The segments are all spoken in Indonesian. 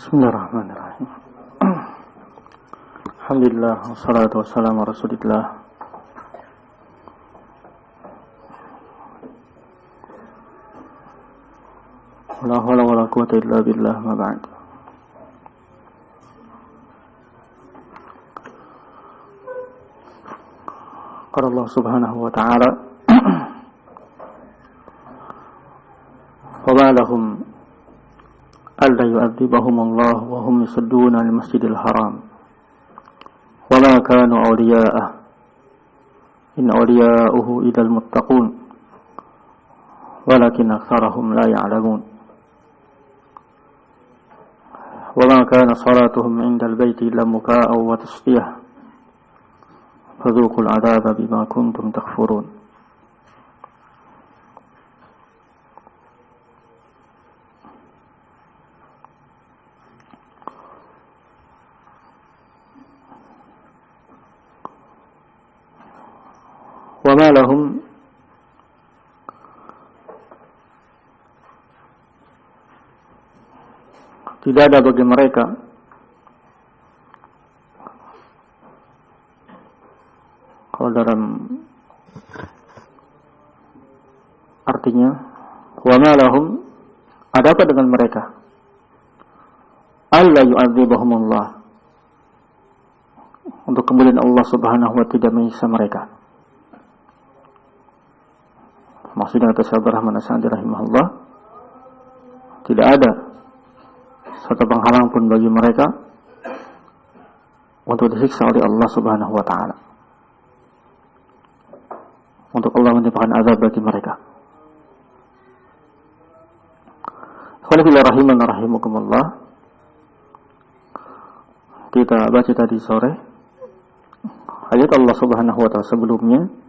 Bismillahirrahmanirrahim. Alhamdulillah, wassalatu wassalamu ala Rasulillah. La haula wala quwwata illa billah, ma ba'd. Qala Allah subhanahu wa ta'ala wa ma lahum alla yu'adzibahum Allah wa hum yusadduna al masjidil haram wa ma kanu awliya'ah in awliya'uhu idal muttaqun walakin aktsarahum la ya'lamun wa ma kana salatuhum 'indal baiti illa muka'an wa tasdiyah fadzuqul 'adzaba bima kuntum takfurun. Wa ma lahum tidak ada bagi mereka kalau dalam artinya wa ma lahum ada apa dengan mereka alla yu'adzibahumullah untuk kemudian Allah subhanahu wa ta'ala tidak menyiksa mereka. Maksudnya kata Syekh Rahman As-Sa'di rahimahullah, tidak ada satu penghalang pun bagi mereka untuk disiksa oleh Allah subhanahu wa ta'ala, untuk Allah menimpakan azab bagi mereka. Khawalifillah rahiman rahimukumullah, kita baca tadi sore ayat Allah subhanahu wa ta'ala sebelumnya,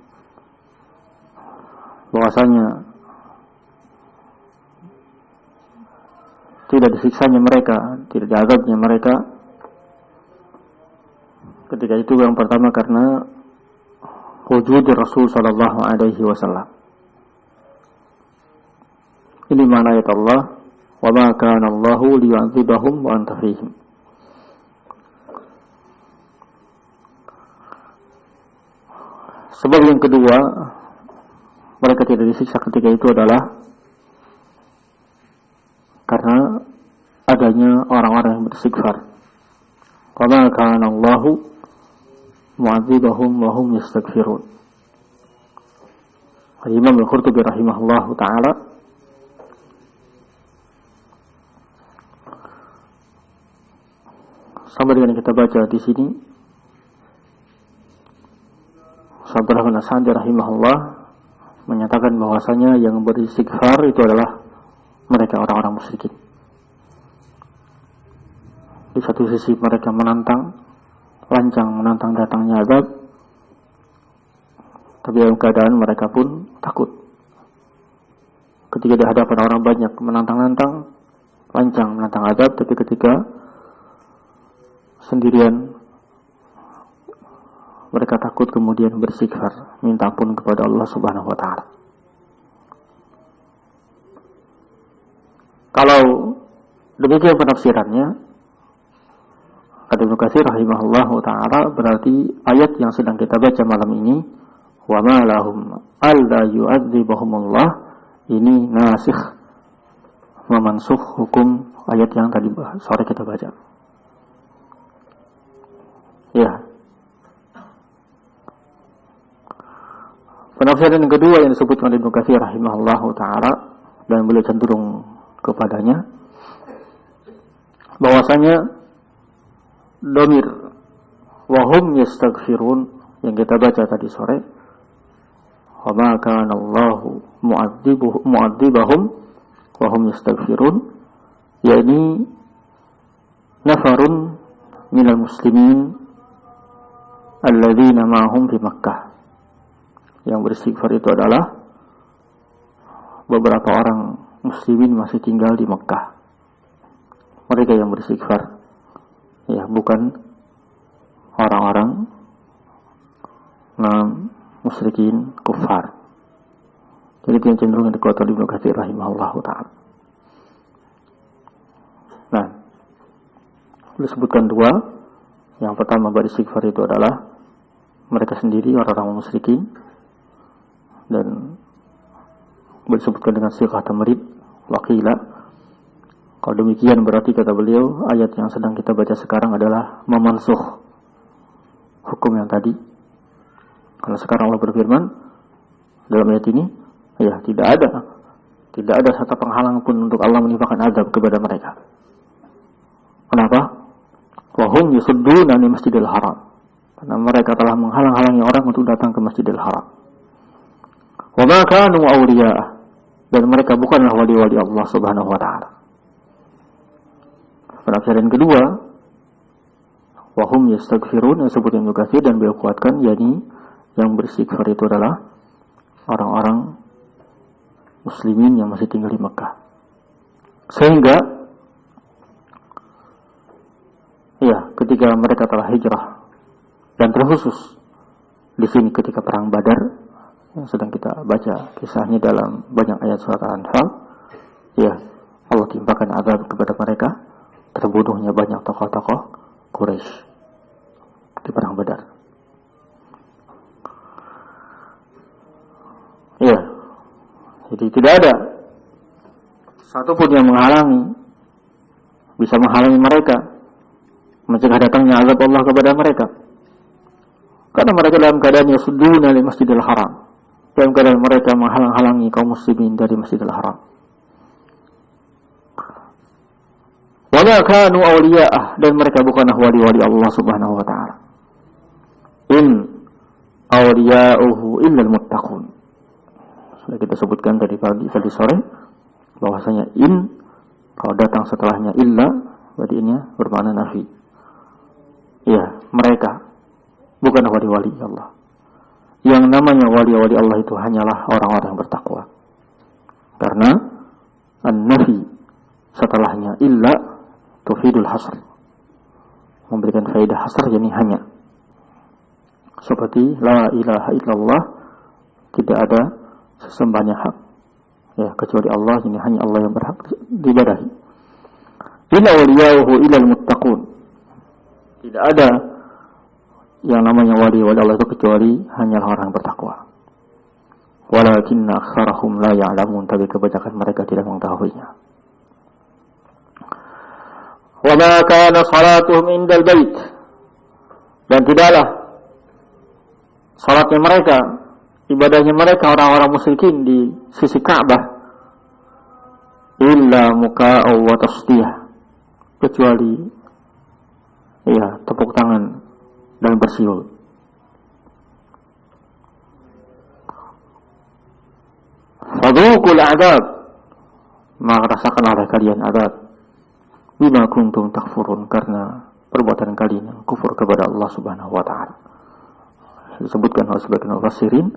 bahwasanya tidak disiksanya mereka, tidak diazabnya mereka ketika itu yang pertama karena wujud Rasul sallallahu alaihi wasallam. Ini makna ayat Allah, wa ma kana Allahu liyu'adzibahum wa anta fihim. Sebab yang kedua mereka tidak disiksa ketika itu adalah karena adanya orang-orang yang beristighfar. Wa ma kana Allahu mu'adzibahum wa hum yastaghfirun. Imam Al-Qurtubi rahimahullahu taala sama dengan yang kita baca di sini, Syekh Rahman As-Sa'di rahimahullah menyatakan bahwasanya yang beristighfar itu adalah mereka orang-orang musyrikin. Di satu sisi mereka menantang, lancang menantang datangnya azab, tapi dalam keadaan mereka pun takut. Ketika di hadapan orang banyak menantang-nantang, lancang menantang azab, tapi ketika sendirian mereka takut kemudian beristighfar, minta ampun kepada Allah subhanahu wa ta'ala. Kalau demikian penafsirannya, kata Ibnu Katsir rahimahullahu ta'ala, berarti ayat yang sedang kita baca malam ini, wa ma lahum alla yu'adzibahumullah, ini nasikh, memansukh hukum ayat yang tadi sore kita baca. Ya. Penafsiran yang kedua yang disebutkan oleh Ibnu Katsir rahimahullahu ta'ala, dan beliau cenderung kepadanya, bahwasanya domir wahum yastaghfirun yang kita baca tadi sore, wa ma kana Allahu mu'adzibahum wa hum yastaghfirun, yakni nafarun minal muslimin alladzina ma'hum fi Makkah. Yang beristighfar itu adalah beberapa orang muslimin masih tinggal di Mekah. Mereka yang beristighfar, ya, bukan orang-orang musyrikin kufar. Jadi itu yang cenderung dikuatkan Ibnu Katsir rahimahullahu ta'ala. Nah, disebutkan dua. Yang pertama beristighfar itu adalah mereka sendiri, orang-orang musyrikin, dan disebutkan dengan sighah tamrid, waqila. Kalau demikian berarti kata beliau, ayat yang sedang kita baca sekarang adalah memansuh hukum yang tadi. Karena sekarang Allah berfirman dalam ayat ini, ya tidak ada satu penghalang pun untuk Allah menimpakan azab kepada mereka. Kenapa? Wa hum yasudduna an Masjidil Haram. Karena mereka telah menghalang-halangi orang untuk datang ke Masjidil Haram. Wa ma kanu awliya'ah, dan mereka bukanlah wali-wali Allah Subhanahu wa taala. Penafsiran kedua, wa hum yastaghfirun, yang disebut Ibnu Katsir dan beliau kuatkan, yakni yang beristighfar itu adalah orang-orang muslimin yang masih tinggal di Mekah. Sehingga ya, ketika mereka telah hijrah, dan terkhusus di sini ketika perang Badar yang sedang kita baca kisahnya dalam banyak ayat surat Al-Anfal, ya Allah timpakan azab kepada mereka, terbunuhnya banyak tokoh-tokoh Quraisy di perang Badar. Ya, jadi tidak ada satupun yang bisa menghalangi mereka, mencegah datangnya azab Allah kepada mereka. Karena mereka dalam keadaan yasudduna li Masjidil Haram, dalam keadaan mereka menghalang-halangi kaum muslimin dari Masjidil Haram. Wa la kanu awliya'ah, dan mereka bukanlah wali-wali Allah Subhanahu wa taala. In awliya'uhu illal muttaqun. Sudah kita sebutkan tadi sore bahwasanya in kalau datang setelahnya illa, berarti ini bermakna nafi. Ya, mereka bukan wali-wali Allah. Yang namanya wali-wali Allah itu hanyalah orang-orang yang bertakwa. Karena an-nafi setelahnya illa tufidul hasr, memberikan faedah hasr, yakni hanya. Seperti la ilaha illallah, tidak ada sesembahan yang hak ya kecuali Allah, ini hanya Allah yang berhak diibadahi. Illa waliyuhu illal muttaqun, tidak ada yang namanya wali-wali Allah itu kecuali hanyalah orang bertakwa. Walakinna aktsarahum la ya'lamun, tapi kebanyakan mereka tidak mengetahuinya. Wa ma kana salatuhum indal bait, dan tidaklah salatnya mereka, ibadahnya mereka orang-orang musyrikin di sisi Ka'bah, illa muka'aw wa tasdiyah, kecuali ya tepuk tangan dan bersiul. Fadhuqul adab, maka rasakanlah oleh kalian adab, bima kuntum takfurun, karena perbuatan kalian yang kufur kepada Allah Subhanahu wa taala. Disebutkan oleh sebagian mufassirin,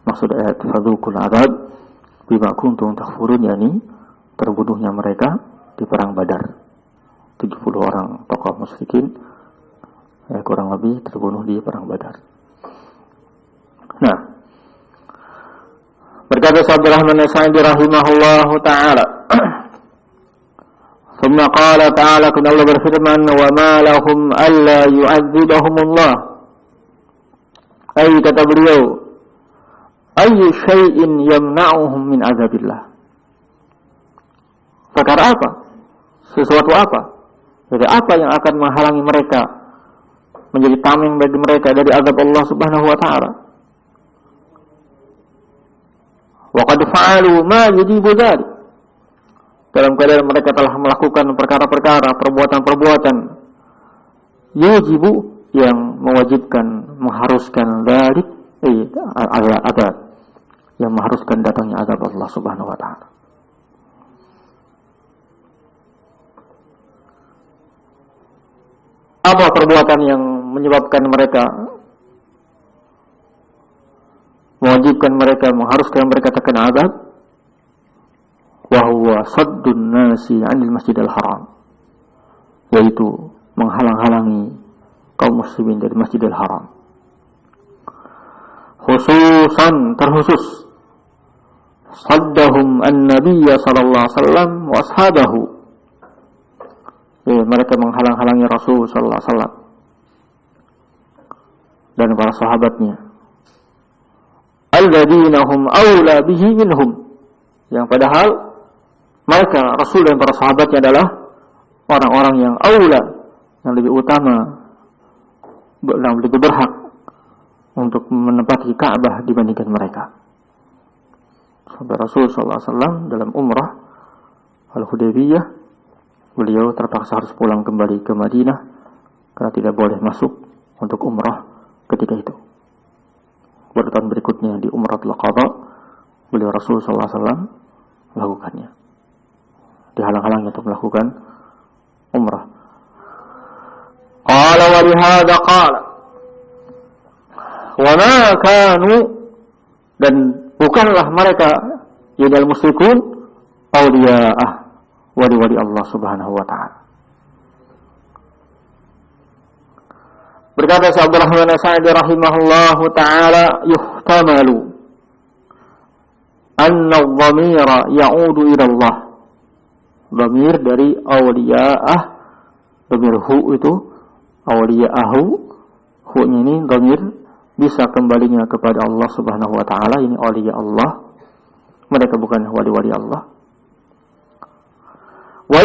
maksud ayat fadhuqul adab bima kuntum takfurun, yakni terbunuhnya mereka di perang Badar. 70 orang tokoh musyrikin ya kurang lebih terbunuh di perang Badar. Nah, berkata Abdul Rahman As-Sa'di rahimahullahu taala, "Tsumma qala ta'ala," kun Allah berfirman, "Wa ma lahum alla yu'adzibahumullah." Ai kata beliau, ayyu syai'in yamna'uhum min azabillah. Perkara apa? Sesuatu apa? Jadi apa yang akan menghalangi mereka, menjadi tameng bagi mereka dari azab Allah Subhanahu wa taala? Wa qad fa'alu ma yujibu dzalik. Dalam keadaan mereka telah melakukan perkara-perkara, perbuatan-perbuatan yujibu, yang mewajibkan, mengharuskan dzalik, azab, yang mengharuskan datangnya azab Allah Subhanahu wa taala. Apa perbuatan yang menyebabkan mereka, mewajibkan mereka, mengharuskan mereka terkena azab? Wa huwa saddun nasi 'anil Masjidil Haram, yaitu menghalang-halangi kaum muslimin dari Masjidil Haram. Khususan, terkhusus, saddahum an-nabiyya sallallahu alaihi wasallam wa ashabahu, mereka menghalang-halangi Rasul sallallahu alaihi wasallam dan para sahabatnya. Alladzina hum aula bihi minhum, yang padahal mereka Rasul dan para sahabatnya adalah orang-orang yang aula, yang lebih utama, yang lebih berhak untuk menempati Ka'bah dibandingkan mereka. Sampai Rasul sallallahu alaihi wasallam dalam umrah Al-Hudaybiyah, beliau terpaksa harus pulang kembali ke Madinah karena tidak boleh masuk untuk umrah ketika itu. Pada tahun berikutnya di Umratul Qadha, beliau Rasul sallallahu alaihi wasallam melakukannya. Dihalang-halangi untuk melakukan umrah. Qala wa lihadza qala wa ma kanu, dan bukanlah mereka yadal musyrikun awliya'ah, wali-wali Allah Subhanahu wa ta'ala. Berkata Syekh Abdul Rahman As-Sa'di rahimahullahu ta'ala, yuhtamalu anna adh-dhamira ya'udu ila Allah. Dhamir dari awliya'ah, dhamir hu itu awliya'ahu, hu-nya ini dhamir bisa kembalinya kepada Allah Subhanahu wa ta'ala. Ini awliya Allah, mereka bukan wali-wali Allah. Wa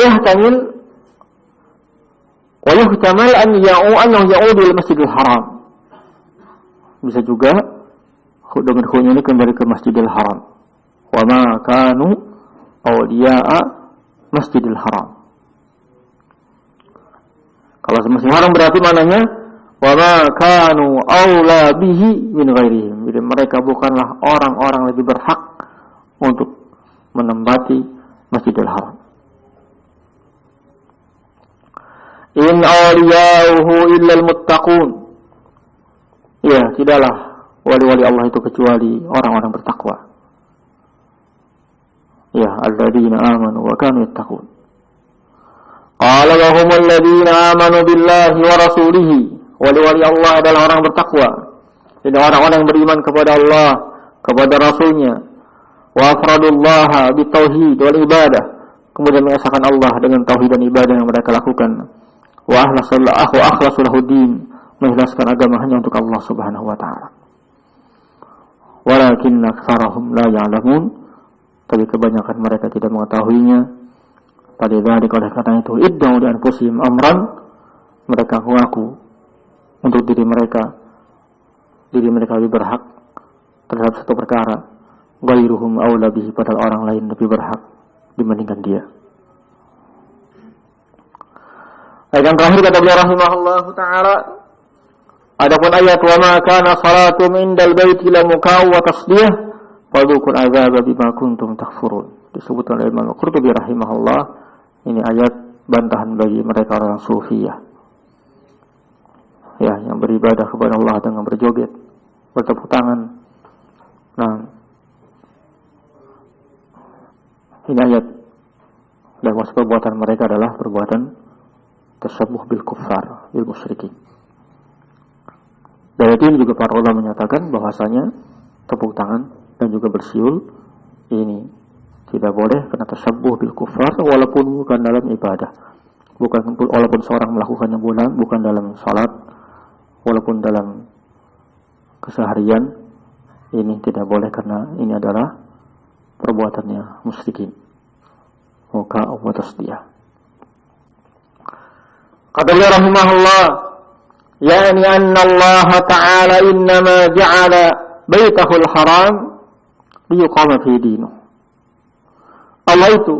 yuhtamal an ya'udu ila Masjidil Haram. Bisa juga dhamir hu-nya ini kembali ke Masjidil Haram. Wa ma kanu awliya'a Masjidil Haram. Kalau Masjidil Haram berarti maknanya wa ma kanu aula bihi min ghairihim. Jadi mereka bukanlah orang-orang lebih berhak untuk menempati Masjidil Haram. In awliya'uhu illa al-muttaqun. Ya, tidaklah wali-wali Allah itu kecuali orang-orang bertakwa. Ya, alladzina amanu wa kanu yattaqun. Qala wa humul ladzina amanu billahi wa rasulihi. Wali-wali Allah adalah orang bertakwa. Jadi orang-orang yang beriman kepada Allah, kepada Rasulnya. Wa afradullaha bitauhid wal ibadah. Kemudian mengesahkan Allah dengan tauhid dan ibadah yang mereka lakukan. Wa akhlasu lahu din, mengikhlaskan agama hanya untuk Allah Subhanahu wa ta'ala. Walakinna aktsarahum la ya'lamun, tapi kebanyakan mereka tidak mengetahuinya. Falidzalika, oleh karena itu, idda'u li anfusihim amran, mereka mengaku untuk diri mereka lebih berhak terhadap satu perkara. Ghairuhum aula bihi, padahal orang lain lebih berhak dibandingkan dia. Ayat yang terakhir kata beliau rahimahullahu ta'ala, adapun ayat wa ma kana salatum indal baiti la muka'u wa tasdiyah fadukul azaba bima kuntum takfurun. Disebut oleh Imam Qurtubi rahimahullah, ini ayat bantahan bagi mereka orang sufiyah, ya, yang beribadah kepada Allah dengan berjoget, bertepuk tangan. Nah, ini ayat, dan maksud perbuatan mereka adalah perbuatan tasabbuh bil kuffar, bil musyrikin. Dari ini juga para ulama menyatakan bahwasanya tepuk tangan dan juga bersiul ini tidak boleh karena tasabbuh bil kuffar, walaupun bukan dalam ibadah, walaupun seorang melakukannya bukan dalam salat, walaupun dalam keseharian, ini tidak boleh karena ini adalah perbuatannya musyrikin. Maka wa tasdiyah. Kata beliau rahimahullah, yani anna Allah ta'ala innama ja'ala baitahul haram liyuqama fi dinuh. Allah itu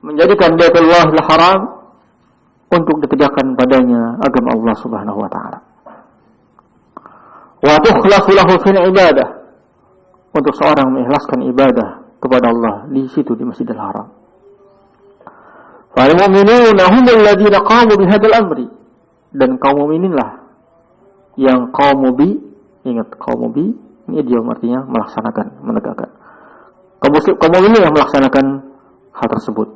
menjadikan Baitullahil Haram untuk ditegakkan padanya agama Allah Subhanahu wa ta'ala. Wa tukhlasu lahu fil ibadah, untuk seorang mengikhlaskan ibadah kepada Allah di situ, di Masjidil Haram. Fal mu'minuna humul ladzina qamu bihadzal amri, dan kaum mukmininlah yang qamu bi, ingat qamu bi ini idiom artinya melaksanakan, menegakkan. Kaum mukminin yang melaksanakan hal tersebut,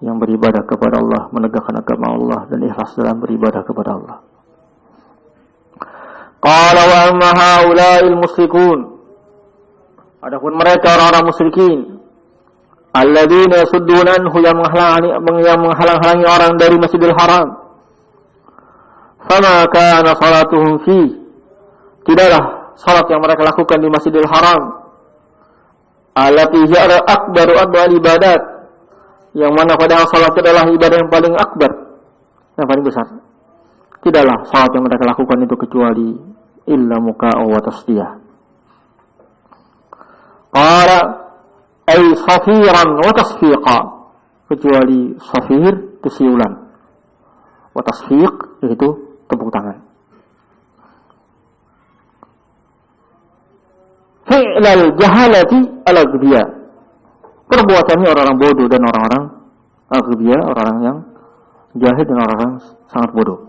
yang beribadah kepada Allah, menegakkan agama Allah dan ikhlas dalam beribadah kepada Allah. Qala wa amma haula'il musyrikun, adapun mereka orang-orang musyrikin, alladzina yasudduna anhu, yang menghalang-halangi orang dari Masjidil Haram. Fama kana salatuhum fi, tidaklah salat yang mereka lakukan di Masjidil Haram, allati hiya akbaru ibadat, yang mana padahal salat adalah ibadah yang paling akbar, yang paling besar. Tidaklah salat yang mereka lakukan itu kecuali illa muka'u wa tasdiyah. Qala ay safiran wa tasfiqa, kecuali safir itu siulan, wa tasfiq yaitu tepuk tangan. Fi'lal jahalati al-aghbiya, perbuatannya orang-orang bodoh dan orang-orang aghbiya, orang-orang yang jahil dan orang-orang sangat bodoh.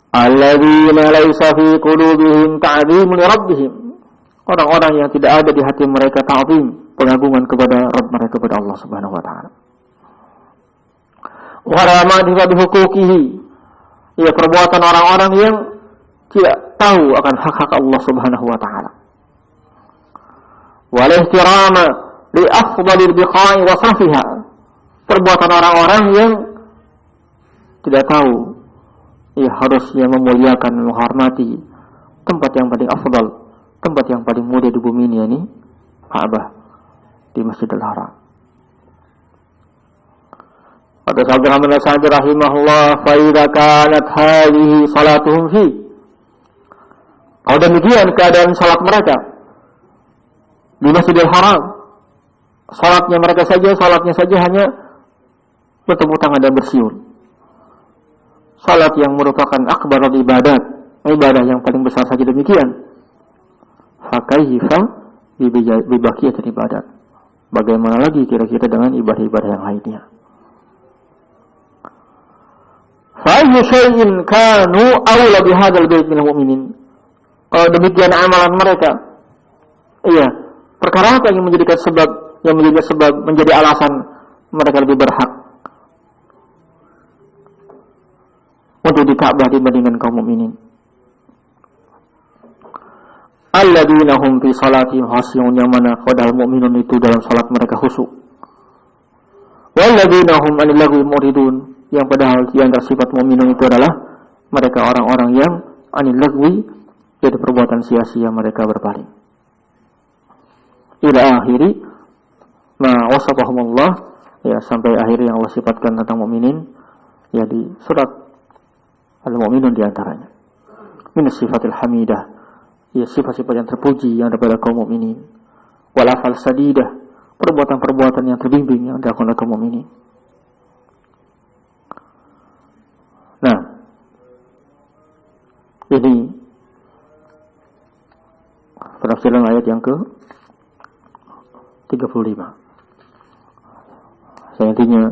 Alladzina laisa fi qulubihim ta'zim li rabbihim, orang-orang yang tidak ada di hati mereka ta'zim, pengagungan kepada Rabb mereka, kepada Allah Subhanahu wa taala. Wa ramadi bi huquqihi, ya perbuatan orang-orang yang tidak tahu akan hak-hak Allah Subhanahu wa taala. Wal ihtirama li afdalil biqa'i wa safiha, perbuatan orang-orang yang tidak tahu ya harusnya memuliakan, menghormati tempat yang paling afdal, tempat yang paling mulia di bumi ini, yakni Ka'bah, di Masjidil Haram. Kata Abdurrahman As-Sa'di rahimahullah, fa idza kanat hadhihi salatuhum fi, kalau demikian keadaan salat mereka di Masjidil Haram, salatnya saja hanya bertepuk tangan dan bersiul, salat yang merupakan akbar ibadat, ibadah yang paling besar saja demikian, fakaifa bi baqiyatil ibadat, bagaimana lagi kira-kira dengan ibadah-ibadah yang lainnya. Fa ayyu syai'in kanu awla bi hadzal bait minal mu'minin, kalau demikian amalan mereka, iya, perkara apa yang menjadi sebab menjadi alasan mereka lebih berhak untuk di Ka'bah dibandingkan kaum mukminin? Alladzina hum fi salatihim khashi'un, yang mana padahal mukminun itu dalam salat mereka khusyuk. Walladzina hum 'anil lagwi muridun, yang padahal di antara sifat mukminun itu adalah mereka orang-orang yang 'anil lagwi, yaitu perbuatan sia-sia mereka berpaling. Ila akhiri ma wasafahumullah, ya sampai akhir yang Allah sifatkan tentang mukminin, ya di surat Al-Mu'minun di antaranya. Min sifatil hamidah, ya sifat-sifat yang terpuji yang ada pada kaum mukminin. Wal afal sadidah, perbuatan-perbuatan yang terbimbing yang dilakukan oleh kaum mukminin. Nah, ini penafsiran ayat yang ke-35. Saya intinya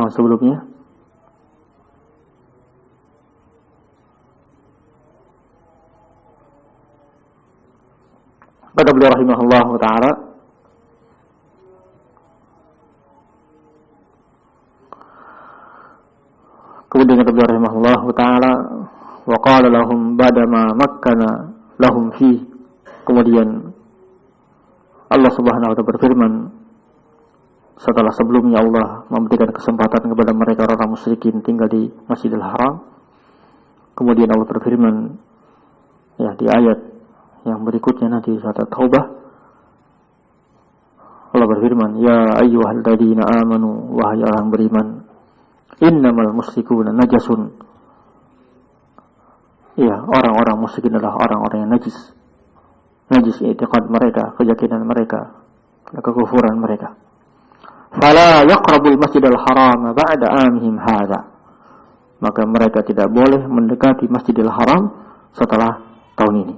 sebelumnya kata beliau rahimahullah ta'ala, kemudian kata beliau rahimahullah ta'ala, wa qala lahum ba'dama makkana lahum fi, kemudian Allah Subhanahu wa ta'ala berfirman setelah sebelumnya Allah memberikan kesempatan kepada mereka orang musyrikin tinggal di Masjidil Haram. Kemudian Allah berfirman ya di ayat yang berikutnya nanti surat Taubah, Allah berfirman, ya ayyuhalladzina amanu, wahai orang beriman, innamal musyrikuna najasun, ya orang-orang musyrikin adalah orang-orang yang najis. Najis i'tiqad mereka, keyakinan mereka, kekufuran mereka. Fala yaqrabul masjidal haram ba'da amihim hadza, maka mereka tidak boleh mendekati Masjidil Haram setelah tahun ini.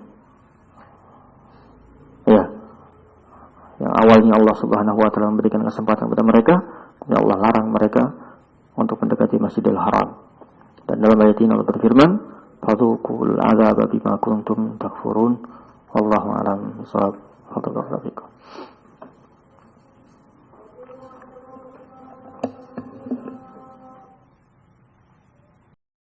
Ya, yang awalnya Allah Subhanahu wa ta'ala memberikan kesempatan kepada mereka, ya Allah larang mereka untuk mendekati Masjidil Haram. Dan dalam ayat ini Allah berfirman, fadzuqul 'adzaba bima kuntum takfurun, wallahu a'lam bishawab.